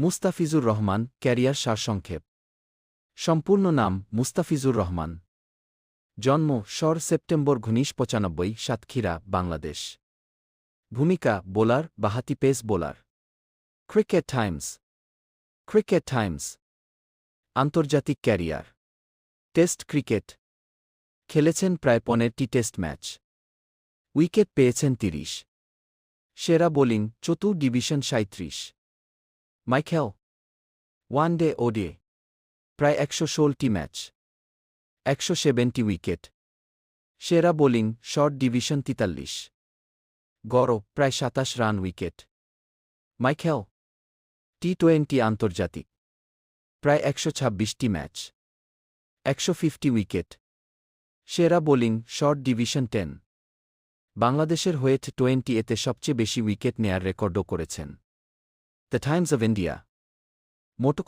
Mustafizur Rahman, career সারসংক্ষেপ। সম্পূর্ণ নাম মুস্তাফিজুর রহমান। জন্ম সেপ্টেম্বর 1995, সাতক্ষীরা, বাংলাদেশ। ভূমিকা বোলার, বাঁহাতি পেস বোলার। Cricket Times. আন্তর্জাতিক ক্যারিয়ার। টেস্ট ক্রিকেট খেলেছেন প্রায় 15টি টেস্ট ম্যাচ। উইকেট পেয়েছেন 30। সেরা বোলিং চতুর ডিভিশন 37। মাইকেল ওয়ানডে ওডিআই প্রায় 116টি ম্যাচ, 107টি উইকেট। সেরা বোলিং শর্ট ডিভিশন 43। গড় প্রায় 27 রান উইকেট। মাইকেল টি20 আন্তর্জাতিক প্রায় 126টি ম্যাচ, 150 উইকেট। সেরা বোলিং শর্ট ডিভিশন 10। বাংলাদেশের হয়ে টি20 এতে সবচেয়ে বেশি উইকেট নেয়ার রেকর্ডও করেছেন। The Times of India. Moto